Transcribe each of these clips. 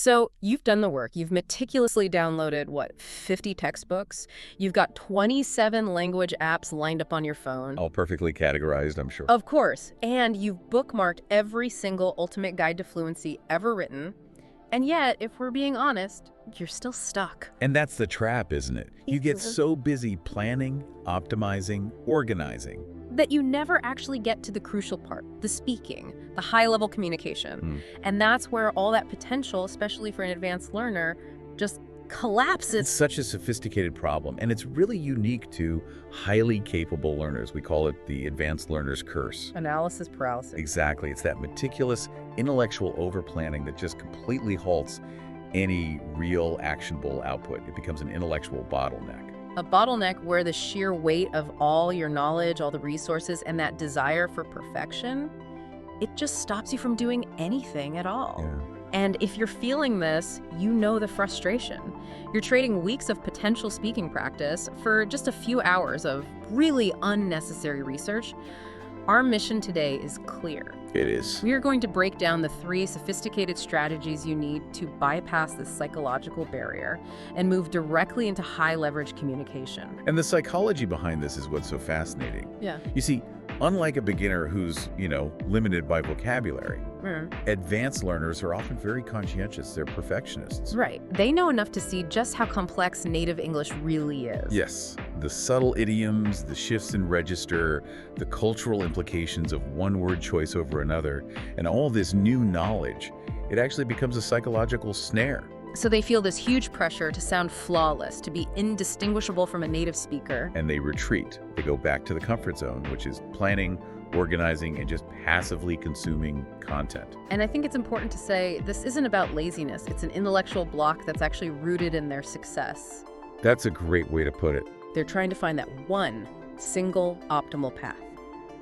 So you've done the work. You've meticulously downloaded, 50 textbooks? You've got 27 language apps lined up on your phone. All perfectly categorized, I'm sure. Of course. And you've bookmarked every single ultimate guide to fluency ever written. And yet, if we're being honest, you're still stuck. And that's the trap, isn't it? You get so busy planning, optimizing, organizing, that you never actually get to the crucial part, the speaking, the high-level communication. And that's where all that potential, especially for an advanced learner, just collapses. It's such a sophisticated problem, and it's really unique to highly capable learners. We call it the advanced learner's curse. Analysis paralysis. Exactly. It's that meticulous intellectual overplanning that just completely halts any real actionable output. It becomes an intellectual bottleneck. A bottleneck where the sheer weight of all your knowledge, all the resources, and that desire for perfection, it just stops you from doing anything at all. Yeah. And if you're feeling this, you know the frustration. You're trading weeks of potential speaking practice for just a few hours of really unnecessary research. Our mission today is clear. It is. We are going to break down the 3 sophisticated strategies you need to bypass this psychological barrier and move directly into high-leverage communication. And the psychology behind this is what's so fascinating. Yeah. You see, unlike a beginner who's, limited by vocabulary, advanced learners are often very conscientious. They're perfectionists. Right. They know enough to see just how complex native English really is. Yes. The subtle idioms, the shifts in register, the cultural implications of one word choice over another, and all this new knowledge, it actually becomes a psychological snare. So they feel this huge pressure to sound flawless, to be indistinguishable from a native speaker. And they retreat. They go back to the comfort zone, which is planning, organizing, and just passively consuming content. And I think it's important to say this isn't about laziness. It's an intellectual block that's actually rooted in their success. That's a great way to put it. They're trying to find that one single optimal path.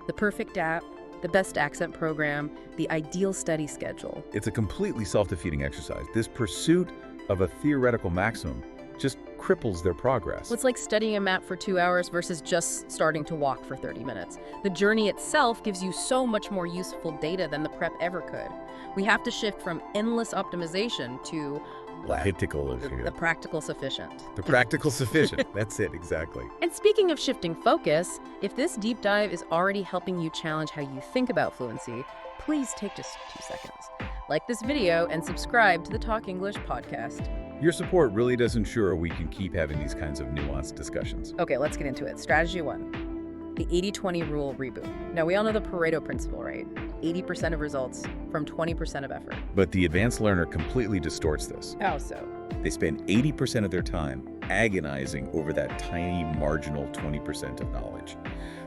The perfect app, the best accent program, the ideal study schedule. It's a completely self-defeating exercise. This pursuit of a theoretical maximum just cripples their progress. Well, it's like studying a map for 2 hours versus just starting to walk for 30 minutes. The journey itself gives you so much more useful data than the prep ever could. We have to shift from endless optimization to the practical sufficient. The practical sufficient. That's it, exactly. And speaking of shifting focus, if this deep dive is already helping you challenge how you think about fluency, please take just 2 seconds. Like this video and subscribe to the Talk English podcast. Your support really does ensure we can keep having these kinds of nuanced discussions. Okay, let's get into it. Strategy 1, the 80-20 rule reboot. Now, we all know the Pareto principle, right? 80% of results from 20% of effort. But the advanced learner completely distorts this. How so? They spend 80% of their time agonizing over that tiny marginal 20% of knowledge.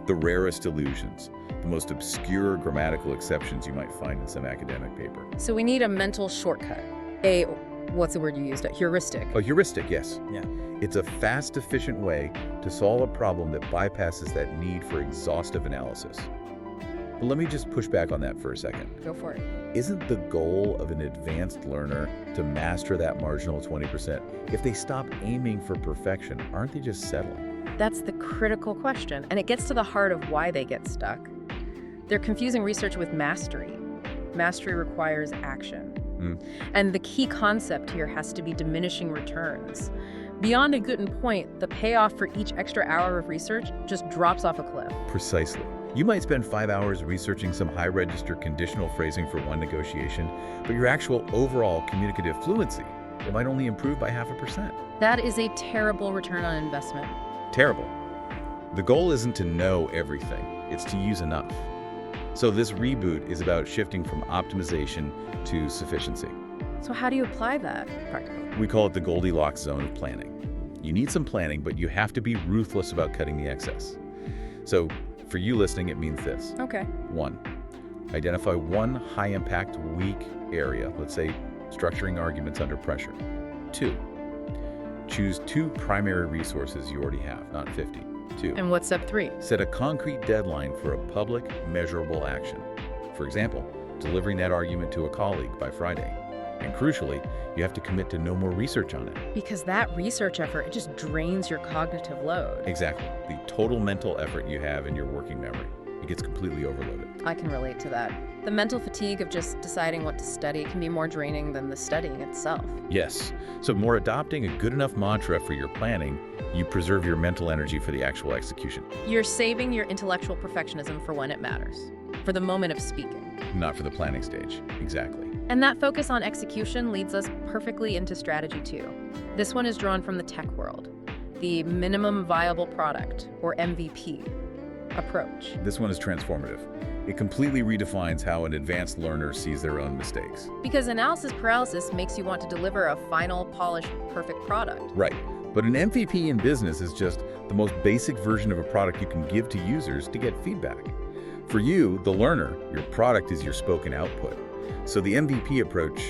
The rarest illusions, the most obscure grammatical exceptions you might find in some academic paper. So we need a mental shortcut. What's the word you used? A heuristic. A heuristic, yes. Yeah. It's a fast, efficient way to solve a problem that bypasses that need for exhaustive analysis. But let me just push back on that for a second. Go for it. Isn't the goal of an advanced learner to master that marginal 20%? If they stop aiming for perfection, aren't they just settling? That's the critical question, and it gets to the heart of why they get stuck. They're confusing research with mastery. Mastery requires action. And the key concept here has to be diminishing returns. Beyond a good point, the payoff for each extra hour of research just drops off a cliff. Precisely. You might spend 5 hours researching some high-register conditional phrasing for one negotiation, but your actual overall communicative fluency, it might only improve by 0.5%. That is a terrible return on investment. Terrible. The goal isn't to know everything, it's to use enough. So this reboot is about shifting from optimization to sufficiency. So how do you apply that practically? We call it the Goldilocks zone of planning. You need some planning, but you have to be ruthless about cutting the excess. So for you listening, it means this. Okay. 1, identify one high-impact, weak area, let's say structuring arguments under pressure. 2, choose 2 primary resources you already have, not 50. 2. And what's step 3? Set a concrete deadline for a public, measurable action. For example, delivering that argument to a colleague by Friday. And crucially, you have to commit to no more research on it. Because that research effort, it just drains your cognitive load. Exactly. The total mental effort you have in your working memory. It gets completely overloaded. I can relate to that. The mental fatigue of just deciding what to study can be more draining than the studying itself. Yes. So more adopting a good enough mantra for your planning, you preserve your mental energy for the actual execution. You're saving your intellectual perfectionism for when it matters, for the moment of speaking. Not for the planning stage. Exactly. And that focus on execution leads us perfectly into strategy 2. This one is drawn from the tech world, the minimum viable product, or MVP, approach. This one is transformative. It completely redefines how an advanced learner sees their own mistakes. Because analysis paralysis makes you want to deliver a final, polished, perfect product. Right. But an MVP in business is just the most basic version of a product you can give to users to get feedback. For you, the learner, your product is your spoken output. So the MVP approach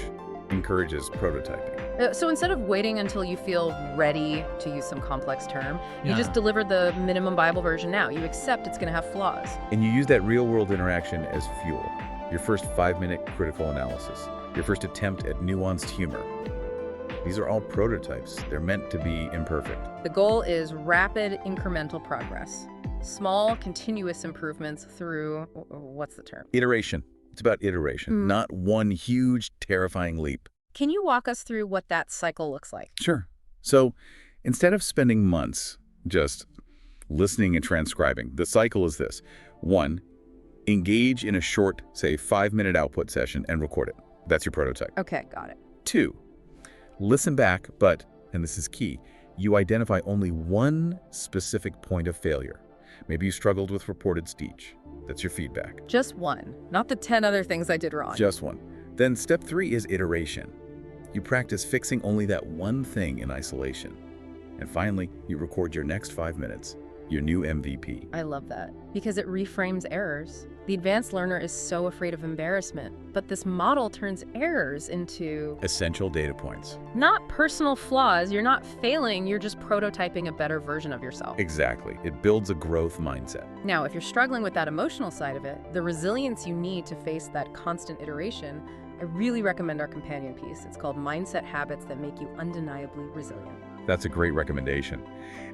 encourages prototyping. So instead of waiting until you feel ready to use some complex term, you just deliver the minimum viable version now. You accept it's going to have flaws. And you use that real-world interaction as fuel. Your first 5-minute critical analysis. Your first attempt at nuanced humor. These are all prototypes. They're meant to be imperfect. The goal is rapid incremental progress. Small, continuous improvements through, what's the term? Iteration. It's about iteration, not one huge, terrifying leap. Can you walk us through what that cycle looks like? Sure. So instead of spending months just listening and transcribing, the cycle is this. 1, engage in a short, say, 5-minute output session and record it. That's your prototype. Okay, got it. 2, listen back, but, and this is key, you identify only one specific point of failure. Maybe you struggled with reported speech. That's your feedback. Just one, not the 10 other things I did wrong. Just one. Then step 3 is iteration. You practice fixing only that one thing in isolation. And finally, you record your next 5 minutes, your new MVP. I love that, because it reframes errors. The advanced learner is so afraid of embarrassment, but this model turns errors into essential data points. Not personal flaws. You're not failing, you're just prototyping a better version of yourself. Exactly. It builds a growth mindset. Now, if you're struggling with that emotional side of it, the resilience you need to face that constant iteration, I really recommend our companion piece. It's called Mindset Habits That Make You Undeniably Resilient. That's a great recommendation.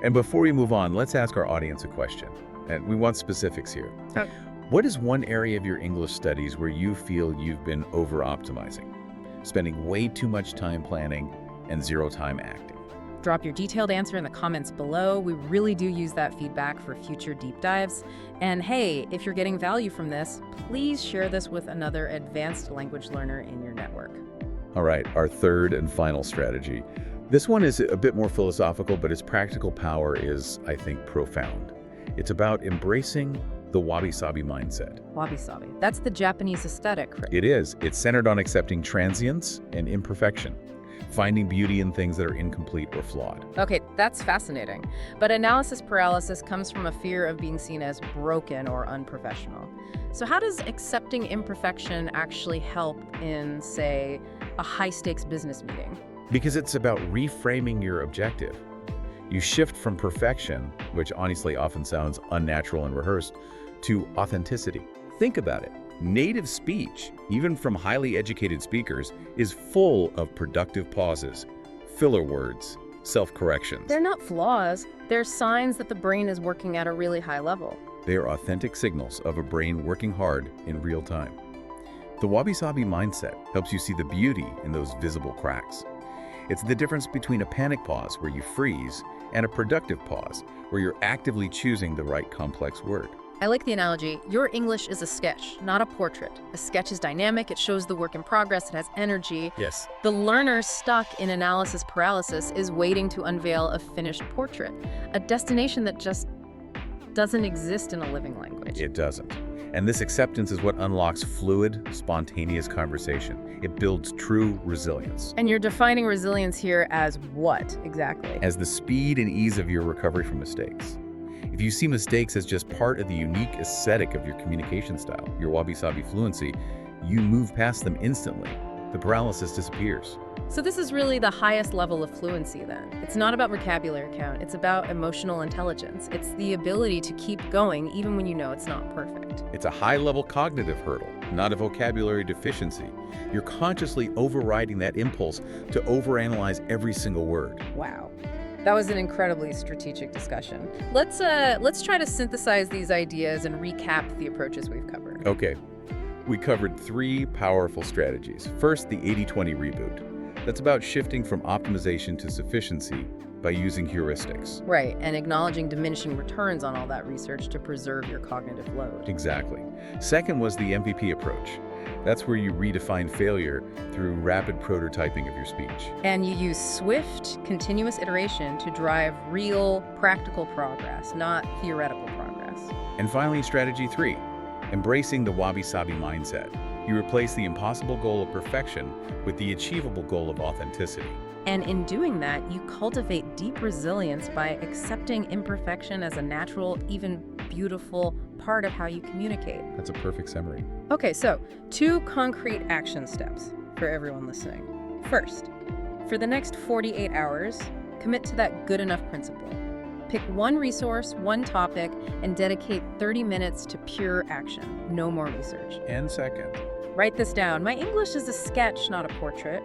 And before we move on, let's ask our audience a question. And we want specifics here. Okay. What is one area of your English studies where you feel you've been over-optimizing, spending way too much time planning and 0 time acting? Drop your detailed answer in the comments below. We really do use that feedback for future deep dives. And hey, if you're getting value from this, please share this with another advanced language learner in your network. All right, our third and final strategy. This one is a bit more philosophical, but its practical power is, I think, profound. It's about embracing the Wabi-Sabi mindset. Wabi-Sabi. That's the Japanese aesthetic. It is. It's centered on accepting transience and imperfection, finding beauty in things that are incomplete or flawed. Okay, that's fascinating. But analysis paralysis comes from a fear of being seen as broken or unprofessional. So how does accepting imperfection actually help in, say, a high-stakes business meeting? Because it's about reframing your objective. You shift from perfection, which honestly often sounds unnatural and rehearsed, to authenticity. Think about it. Native speech, even from highly educated speakers, is full of productive pauses, filler words, self-corrections. They're not flaws. They're signs that the brain is working at a really high level. They are authentic signals of a brain working hard in real time. The Wabi-Sabi mindset helps you see the beauty in those visible cracks. It's the difference between a panic pause where you freeze and a productive pause where you're actively choosing the right complex word. I like the analogy. Your English is a sketch, not a portrait. A sketch is dynamic, it shows the work in progress, it has energy. Yes. The learner stuck in analysis paralysis is waiting to unveil a finished portrait, a destination that just doesn't exist in a living language. It doesn't. And this acceptance is what unlocks fluid, spontaneous conversation. It builds true resilience. And you're defining resilience here as what, exactly? As the speed and ease of your recovery from mistakes. If you see mistakes as just part of the unique aesthetic of your communication style, your Wabi-Sabi fluency, you move past them instantly. The paralysis disappears. So this is really the highest level of fluency then. It's not about vocabulary count, it's about emotional intelligence. It's the ability to keep going even when you know it's not perfect. It's a high-level cognitive hurdle, not a vocabulary deficiency. You're consciously overriding that impulse to overanalyze every single word. Wow. That was an incredibly strategic discussion. Let's try to synthesize these ideas and recap the approaches we've covered. Okay. We covered 3 powerful strategies. First, the 80-20 reboot. That's about shifting from optimization to sufficiency by using heuristics. Right, and acknowledging diminishing returns on all that research to preserve your cognitive load. Exactly. Second was the MVP approach. That's where you redefine failure through rapid prototyping of your speech. And you use swift, continuous iteration to drive real, practical progress, not theoretical progress. And finally, strategy 3, embracing the Wabi-Sabi mindset. You replace the impossible goal of perfection with the achievable goal of authenticity. And in doing that, you cultivate deep resilience by accepting imperfection as a natural, even beautiful part of how you communicate. That's a perfect summary. Okay, so 2 concrete action steps for everyone listening. First, for the next 48 hours, commit to that good enough principle. Pick one resource, one topic, and dedicate 30 minutes to pure action. No more research. And second, write this down. My English is a sketch, not a portrait.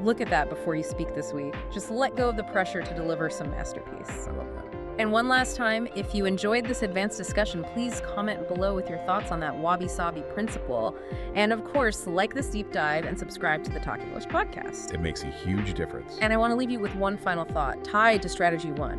Look at that before you speak this week. Just let go of the pressure to deliver some masterpiece. I love that. And one last time, if you enjoyed this advanced discussion, please comment below with your thoughts on that Wabi-Sabi principle. And of course, like this deep dive and subscribe to the Talk English podcast. It makes a huge difference. And I want to leave you with one final thought tied to strategy 1.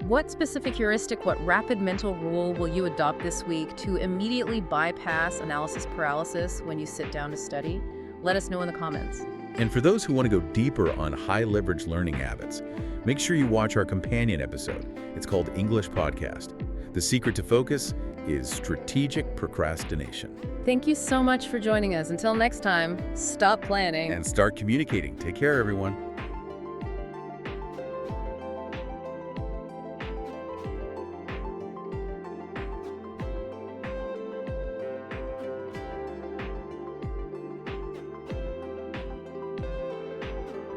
What specific heuristic, what rapid mental rule will you adopt this week to immediately bypass analysis paralysis when you sit down to study? Let us know in the comments. And for those who want to go deeper on high-leverage learning habits, make sure you watch our companion episode. It's called English Podcast. The secret to focus is strategic procrastination. Thank you so much for joining us. Until next time, stop planning and start communicating. Take care, everyone.